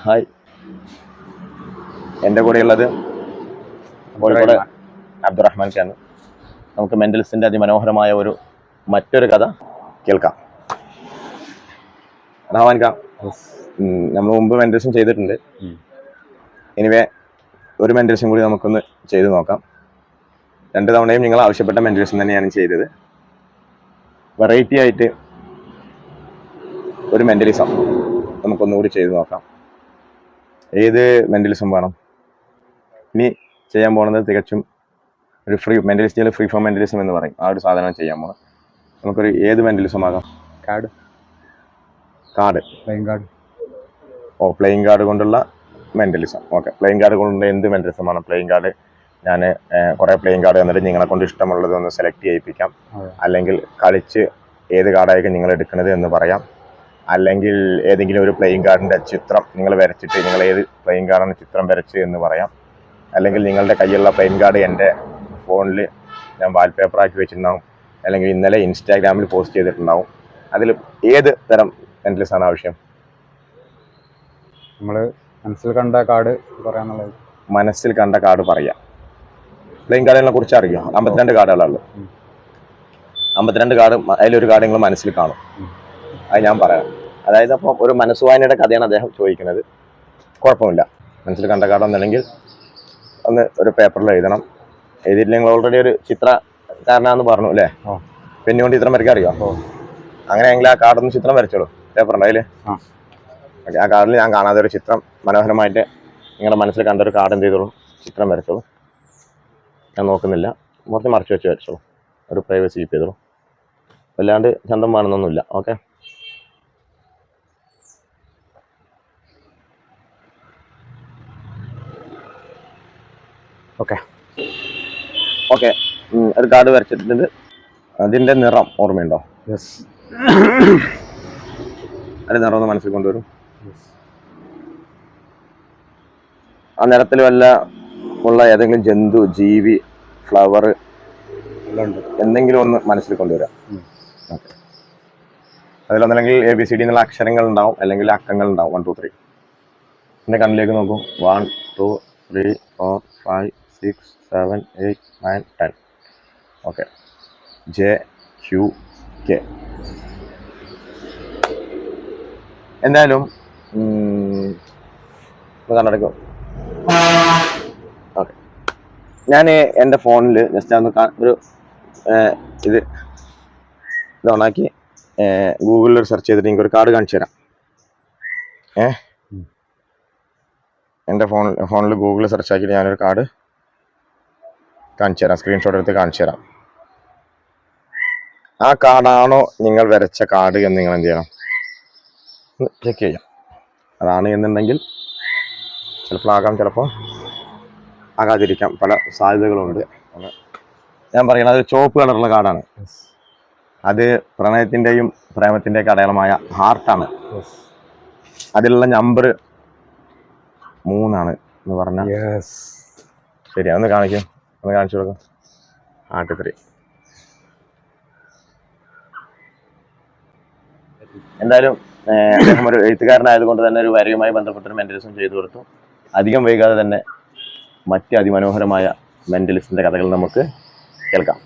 Hi, എൻ്റെ കൂടെയുള്ളത് കോഴിക്കോട് അബ്ദുറഹ്മാൻ ഖാൻ. നമുക്ക് മെൻ്റലിസ്റ്റിൻ്റെ അതിമനോഹരമായ മറ്റൊരു കഥ കേൾക്കാം. റഹ്മാൻ ഖാൻ, നമ്മൾ മുമ്പ് മെൻ്റലിസം ചെയ്തിട്ടുണ്ട്. എനിവേ ഒരു മെൻ്റലിസം കൂടി നമുക്കൊന്ന് ചെയ്ത് നോക്കാം. 2 തവണയും നിങ്ങൾ ആവശ്യപ്പെട്ട മെൻ്റലിസം തന്നെയാണ് ചെയ്തത്. വെറൈറ്റി ആയിട്ട് ഒരു മെൻ്റലിസം നമുക്കൊന്നുകൂടി ചെയ്ത് നോക്കാം. ഏത് മെൻ്റലിസം വേണം? ഇനി ചെയ്യാൻ പോകുന്നത് തികച്ചും ഒരു മെൻ്റലിസ്റ്റിൽ ഫ്രീ ഫോം മെൻ്റലിസം എന്ന് പറയും. ആ ഒരു സാധനം ചെയ്യാൻ പോകണം. നമുക്കൊരു ഏത് മെൻ്റലിസം ആകാം? പ്ലേയിങ് കാർഡ് കൊണ്ടുള്ള മെൻ്റലിസം. ഓക്കെ, പ്ലേയിങ് കാർഡ് കൊണ്ട് എന്ത് മെൻ്റലിസമാണ്? പ്ലേയിങ് കാർഡ് ഞാൻ കുറേ പ്ലേയിങ് കാർഡ് തന്നിട്ട് നിങ്ങളെ കൊണ്ട് ഇഷ്ടമുള്ളത് ഒന്ന് സെലക്ട് ചെയ്യിപ്പിക്കാം. അല്ലെങ്കിൽ കളിച്ച് ഏത് കാർഡായിരിക്കും നിങ്ങൾ എടുക്കുന്നത് എന്ന് പറയാം. അല്ലെങ്കിൽ ഏതെങ്കിലും ഒരു പ്ലേയിങ് കാർഡിൻ്റെ ചിത്രം നിങ്ങൾ വരച്ചിട്ട് നിങ്ങൾ ഏത് പ്ലേയിങ് കാർഡാണ് ചിത്രം വരച്ച് എന്ന് പറയാം. അല്ലെങ്കിൽ നിങ്ങളുടെ കയ്യിലുള്ള പ്ലേയിങ് കാർഡ് എൻ്റെ ഫോണിൽ ഞാൻ വാൾപേപ്പറാക്കി വെച്ചിട്ടുണ്ടാവും. അല്ലെങ്കിൽ ഇന്നലെ ഇൻസ്റ്റാഗ്രാമിൽ പോസ്റ്റ് ചെയ്തിട്ടുണ്ടാവും. അതിൽ ഏത് തരം മെൻ്റലിസമാണ് ആവശ്യം? നമ്മൾ മനസ്സിൽ കണ്ട കാർഡ് പറയാനുള്ളത്. മനസ്സിൽ കണ്ട കാർഡ് പറയാം. പ്ലേയിങ് കാർഡിനെ കുറിച്ച് അറിയാം. 52 കാർഡുകളുള്ളൂ. 52 കാർഡ്, അതിലൊരു കാർഡ് നിങ്ങൾ മനസ്സിൽ കാണും. അത് ഞാൻ പറയാം. അതായത് അപ്പോൾ ഒരു മനസ്സുവായനയുടെ കഥയാണ് അദ്ദേഹം ചോദിക്കുന്നത്. കുഴപ്പമില്ല, മനസ്സിൽ കണ്ട കാർഡ് ഒന്നല്ലെങ്കിൽ ഒന്ന് ഒരു പേപ്പറിൽ എഴുതണം. എഴുതിയിട്ട് നിങ്ങൾ ഓൾറെഡി ഒരു ചിത്രകാരനാന്ന് പറഞ്ഞു അല്ലേ? പെന്നു കൊണ്ട് ചിത്രം വരയ്ക്കാൻ അറിയാം. അങ്ങനെയെങ്കിൽ ആ കാർഡൊന്ന് ചിത്രം വരച്ചോളൂ. പേപ്പറുണ്ട് അതിൽ. ആ കാർഡിൽ ഞാൻ കാണാതെ ഒരു ചിത്രം മനോഹരമായിട്ട് നിങ്ങളുടെ മനസ്സിൽ കണ്ടൊരു കാർഡ് എന്ത് ചെയ്തോളൂ, ചിത്രം വരച്ചോളൂ. ഞാൻ നോക്കുന്നില്ല, കുറച്ച് മറച്ചു വെച്ച് വരച്ചോളൂ. ഒരു പ്രൈവസി കീപ്പ് ചെയ്തോളൂ. വല്ലാണ്ട് ചന്തം വേണമെന്നൊന്നുമില്ല. ഓക്കെ, ഓക്കെ ഓക്കെ ഒരു കാർഡ് വരച്ചിട്ടുണ്ട്. അതിൻ്റെ നിറം ഓർമ്മയുണ്ടോ? യെസ്. അതിൻ്റെ നിറം ഒന്ന് മനസ്സിൽ കൊണ്ടുവരും. ആ നിറത്തിൽ വല്ല ഉള്ള ഏതെങ്കിലും ജന്തു, ജീവി, ഫ്ലവർ എന്തെങ്കിലും ഒന്ന് മനസ്സിൽ കൊണ്ടുവരാം. ഓക്കെ, അതിലൊന്നല്ലെങ്കിൽ ABCD എന്നുള്ള അക്ഷരങ്ങൾ ഉണ്ടാവും, അല്ലെങ്കിൽ അക്കങ്ങൾ ഉണ്ടാവും. 1 2 3. എൻ്റെ കണ്ണിലേക്ക് നോക്കൂ. 1 2 3 4 5 6 7 8 9 10. Okay, JQK. എന്തായാലും കണ്ണടക്കും. ഓക്കെ, ഞാൻ എൻ്റെ ഫോണിൽ ജസ്റ്റ് ഒന്ന് ഒരു ഇത് ഓണാക്കി ഗൂഗിളിൽ സെർച്ച് ചെയ്തിട്ട് എനിക്ക് ഒരു കാർഡ് കാണിച്ചു തരാം. എൻ്റെ ഫോണിൽ ഗൂഗിളിൽ സെർച്ച് ആക്കിയിട്ട് ഞാനൊരു കാർഡ് കാണിച്ചു തരാം. സ്ക്രീൻഷോട്ട് എടുത്ത് കാണിച്ചു തരാം. ആ കാർഡാണോ നിങ്ങൾ വരച്ച കാർഡ് എന്ന് നിങ്ങൾ എന്ത് ചെയ്യണം? ചെക്ക് ചെയ്യാം. അതാണ് എന്നുണ്ടെങ്കിൽ ചിലപ്പോൾ ആകാം, ചിലപ്പോൾ ആകാതിരിക്കാം. പല സാധ്യതകളുണ്ട്. ഞാൻ പറയുന്നത് അത് ചുവപ്പ് കളറുള്ള കാർഡാണ്. അത് പ്രണയത്തിൻ്റെയും പ്രേമത്തിൻ്റെയൊക്കെ അടയാളമായ ഹാർട്ടാണ്. അതിലുള്ള നമ്പർ 3 എന്ന് പറഞ്ഞാൽ ശരി. ഒന്ന് കാണിക്കും, ഒന്ന് കാണിച്ചു കൊടുക്കും. ഹാർട്ട് 3. എന്തായാലും അദ്ദേഹം ഒരു എഴുത്തുകാരനായതുകൊണ്ട് തന്നെ ഒരു വരയുമായി ബന്ധപ്പെട്ടൊരു മെൻ്റലിസം ചെയ്തു കൊടുത്തു. അധികം വൈകാതെ തന്നെ മറ്റ് അതിമനോഹരമായ മെൻ്റലിസ്റ്റിൻ്റെ കഥകൾ നമുക്ക് കേൾക്കാം.